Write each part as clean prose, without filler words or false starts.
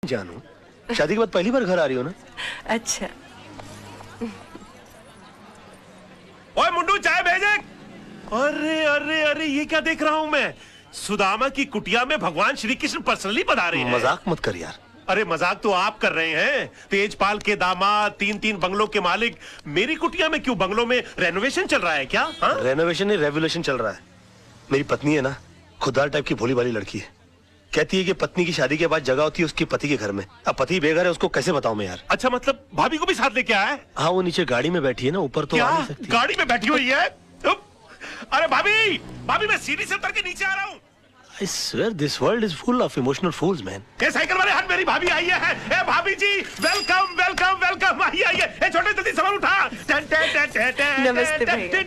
जानू, शादी के बाद पहली बार घर आ रही हो ना? अच्छा। ओए मुंडू, चाय भेजे। अरे अरे अरे, ये क्या देख रहा हूँ मैं? सुदामा की कुटिया में भगवान श्री कृष्ण पर्सनली पधारे हैं। मजाक मत कर यार। अरे मजाक तो आप कर रहे हैं। तेजपाल के दामाद, 3-3 बंगलों के मालिक मेरी कुटिया में क्यों? बंगलों में रेनोवेशन चल रहा है क्या? रेनोवेशन नहीं, रेवोल्यूशन चल रहा है। मेरी पत्नी है ना, खुददार टाइप की भोली भाली लड़की है। कहती है कि पत्नी की शादी के बाद जगह होती है उसकी पति के घर में। अब पति बेघर है, उसको कैसे बताऊं मैं यार? अच्छा, मतलब भाभी को भी साथ लेके आया है? हाँ, वो नीचे गाड़ी में बैठी है ना, ऊपर तो क्या? आ नहीं सकती। गाड़ी में बैठी हुई है? अरे भाभी, भाभी मैं सीढ़ी से उतर के नीचे आ रहा हूँ। I swear this world is full of emotional fools, man. ये साइकिल वाले हाथ, मेरी भाभी आई है। ए भाभी जी, वेलकम वेलकम वेलकम। आइए आइए। ए छोटे, जल्दी सामान उठा। नमस्ते भैया।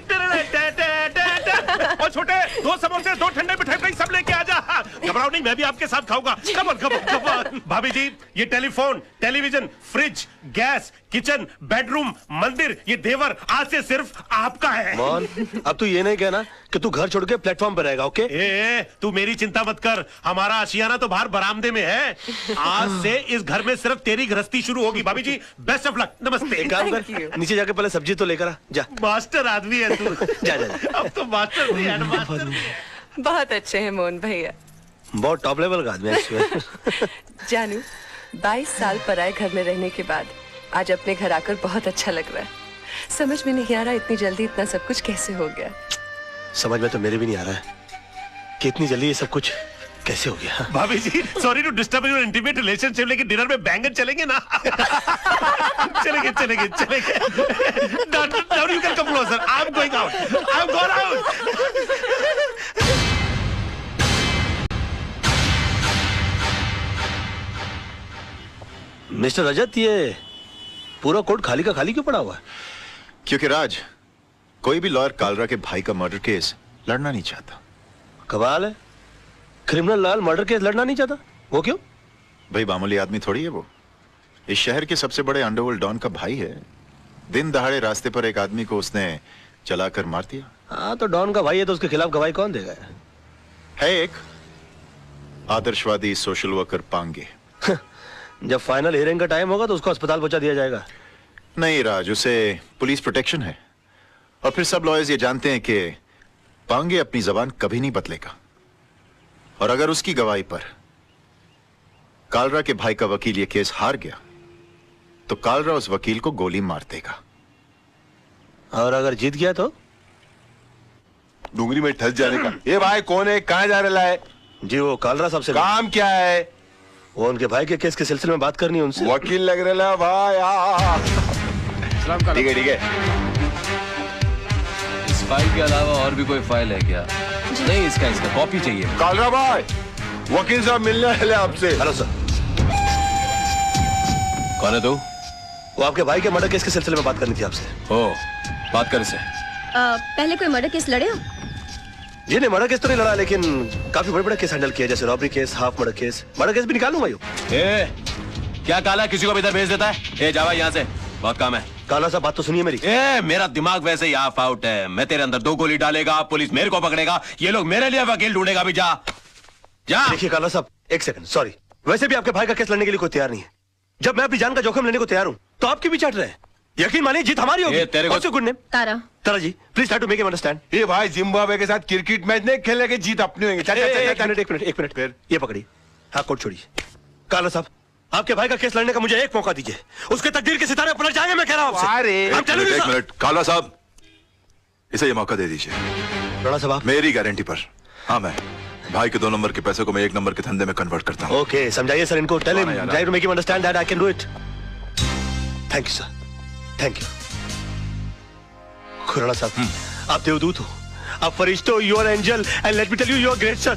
और छोटे, 2 समोसे, 2 ठंडे मिठाई सब लेके आ जा। घबराओ नहीं, मैं भी आपके साथ खाऊंगा। Come on come on come on. भाभी जी, ये telephone, television, fridge, gas, kitchen, bedroom, मंदिर, ये देवर आज से सिर्फ आपका है। मोहन, अब तू ये नहीं कहना कि तू घर छोड़ के प्लेटफॉर्म पर रहेगा, ओके? ए, तू मेरी चिंता मत कर। हमारा आशियाना तो बाहर बरामदे में है। आज से इस घर में सिर्फ तेरी गृहस्थी शुरू होगी। भाभी जी, बेस्ट ऑफ लक। नमस्ते। एक काम कर, नीचे जाके पहले सब्जी तो लेकर आ जा। मास्टर आदमी है तू। जा जा जा। अब तो मास्टर भी है, मास्टर भी है। बहुत अच्छे हैं मोहन भैया। बहुत टॉप लेवल का आदमी है। जानू, 22 साल पराए घर में रहने के बाद आज अपने घर आकर बहुत अच्छा लग रहा है। समझ में नहीं आ रहा इतनी जल्दी इतना सब कुछ कैसे हो गया। समझ में तो मेरे भी नहीं आ रहा है कि इतनी जल्दी ये सब कुछ कैसे हो गया। भाभी जी, sorry to disturb your intimate relationship, लेकिन डिनर में बैंगन चलेंगे ना? चलेंगे चलेंगे चलेंगे। Now you can come closer. I'm going out. I'm going out. Mister Rajat, ये पूरा कोर्ट खाली का खाली क्यों पड़ा हुआ है? क्योंकि राज, कोई भी लॉयर कालरा के भाई का मर्डर केस लड़ना नहीं चाहता। कमाल है, क्रिमिनल लाल मर्डर केस लड़ना नहीं चाहता। वो क्यों? भाई मामूली आदमी थोड़ी है वो। इस शहर के सबसे बड़े अंडरवर्ल्ड डॉन का भाई है। दिन दहाड़े रास्ते पर एक आदमी को उसने चलाकर मार दिया। हाँ, तो डॉन का भाई है तो उसके खिलाफ गवाही कौन देगा? है एक आदर्शवादी सोशल वर्कर पांगे। जब फाइनल हियरिंग का टाइम होगा तो उसको अस्पताल पहुंचा दिया जाएगा। नहीं राज, उसे पुलिस प्रोटेक्शन है। और फिर सब लॉयर्स ये जानते हैं कि पांगे अपनी जबान कभी नहीं बदलेगा। और अगर उसकी गवाही पर कालरा के भाई का वकील ये केस हार गया तो कालरा उस वकील को गोली मार देगा। और अगर जीत गया तो? डूंगरी में ठस जाने का। ये भाई कौन है, कहाँ जा रहा है? जी, वो कालरा साहब से काम क्या है? वो उनके भाई के केस के सिलसिले में बात करनी है उनसे। वकील लग रहा भाई। ठीक है ठीक है। इस फाइल के अलावा और भी कोई फाइल है क्या? नहीं, इसका कॉपी चाहिए। कालरा भाई, वकील साहब मिलने वाले आपसे। Hello sir. कौन है तू? वो आपके भाई के मर्डर केस के सिलसिले में बात करनी थी आपसे। ओ, बात कर इसे। पहले कोई मर्डर केस लड़े हो? जी नहीं, मर्डर केस तो नहीं लड़ा, लेकिन काफी बड़े बड़े केस हैंडल किया, जैसे robbery case, half murder case. Murder case भी निकालूंगा यो। ए, क्या काला किसी को भी इधर भेज देता है? ए, जावा यहाँ से, बहुत काम है। काला साहब, बात तो सुनिए मेरी। ए, मेरा दिमाग वैसे ही ऑफ आउट है। मैं तेरे अंदर 2 गोली डालेगा, पुलिस मेरे को पकड़ेगा, ये लोग मेरे लिए वकील ढूंढेगा। भी जा जा। देखिए काला साहब, एक सेकंड, सॉरी। वैसे भी आपके भाई का केस लड़ने के लिए कोई तैयार नहीं है। जब मैं अपनी जान का जोखिम लेने को तैयार हूँ तो आपकी भी चाट रहे हैं। यकीन मानिए, जीत हमारी होगी। तेरे को good name Tara. Tara ji, please try to make him understand. ये भाई जिम्बाब्वे के साथ क्रिकेट मैच नहीं खेलेंगे, जीत अपनी होगी। एक मिनट फिर ये पकड़िए। हाँ, कोर्ट छोड़िए। काला साहब, आपके भाई का केस लड़ने का मुझे एक मौका दीजिए। उसके तकदीर के सितारे पलट जाएंगे, मैं कह रहा हूँ आपसे। एक मिनट काला साहब, इसे ये मौका दे दीजिए। राणा साहब, मेरी गारंटी पर। हाँ, मैं भाई के 2 नंबर के पैसे को मैं 1 नंबर के धंधे में कन्वर्ट करता हूँ। ओके, समझाइए सर इनको। Tell him, try to make him understand that I can do it. Thank you sir, thank you. Khurana sahab, आप देवदूत हो, आप फरिश्ते हो, you are angel, and let me tell you, you are great sir.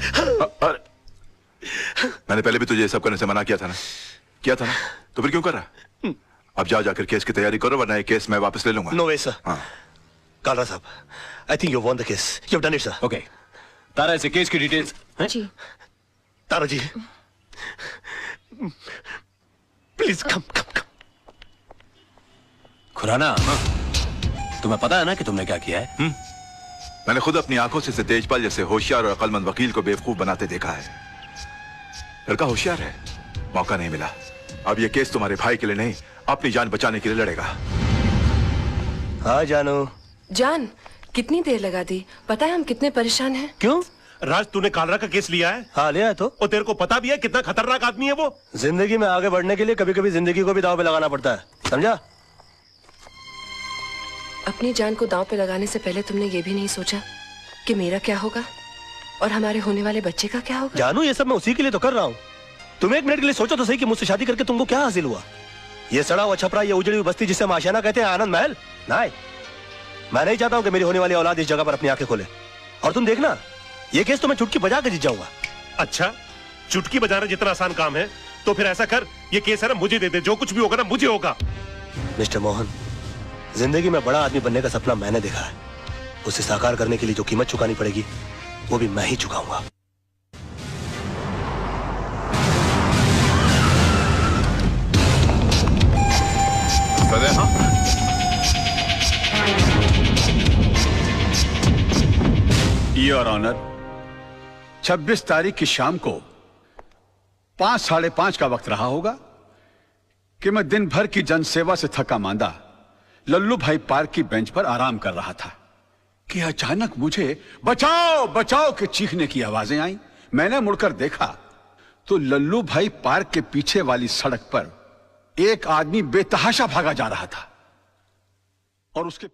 मैंने पहले भी तुझे ये सब करने से मना किया था ना? तो फिर क्यों कर रहा? अब जाकर केस की तैयारी करो, वरना ये केस मैं वापस ले लूंगा। No way sir. हाँ। कालरा साहब, I think you won the case, you have done it sir. Okay, Tara, इसे केस की डिटेल्स। जी। Tara ji, please come come come. Khurana, तुम्हें पता है ना कि तुमने क्या किया है? मैंने खुद अपनी आंखों से तेजपाल जैसे होशियार और अक्लमंद वकील को बेवकूफ बनाते देखा है। लड़का होशियार है, मौका नहीं मिला। अब ये केस तुम्हारे भाई के लिए नहीं, अपनी जान बचाने के लिए लड़ेगा। हाँ जानू। जान, कितनी देर लगा दी? पता है हम कितने परेशान हैं। क्यों? राज, तूने कालरा का केस लिया है? हाँ लिया है तो। और तेरे को पता भी है कितना खतरनाक आदमी है वो? जिंदगी में आगे बढ़ने के लिए कभी कभी जिंदगी को भी दांव पे लगाना पड़ता है, समझा? अपनी जान को दांव पे लगाने से पहले तुमने ये भी नहीं सोचा कि मेरा क्या होगा और हमारे होने वाले बच्चे का क्या होगा? जानू, ये सब मैं उसी के लिए तो कर रहा हूँ। तुम एक मिनट के लिए सोचो तो सही कि मुझसे शादी करके तुमको क्या हासिल हुआ? ये सड़ा हुआ छपरा, ये उजड़ी हुई बस्ती जिसे हम आशियाना कहते हैं, आनंद महल? नहीं, मैं नहीं चाहता हूँ कि मेरी होने वाली औलाद इस जगह पर अपनी आंखें खोले। और तुम देखना, ये केस तो मैं चुटकी बजा के जीत जाऊंगा। अच्छा, चुटकी बजाना जितना आसान काम है तो फिर ऐसा कर, ये केस है ना मुझे दे दे, जो कुछ भी होगा ना मुझे होगा। मिस्टर मोहन, जिंदगी में बड़ा आदमी बनने का सपना मैंने देखा है। उसे साकार करने के लिए जो कीमत चुकानी पड़ेगी वो भी मैं ही चुकाऊंगा। योर ऑनर, 26 तारीख की शाम को 5, साढ़े 5 का वक्त रहा होगा कि मैं दिन भर की जनसेवा से थका मांदा लल्लू भाई पार्क की बेंच पर आराम कर रहा था कि अचानक मुझे बचाओ बचाओ के चीखने की आवाजें आई। मैंने मुड़कर देखा तो लल्लू भाई पार्क के पीछे वाली सड़क पर एक आदमी बेतहाशा भागा जा रहा था और उसके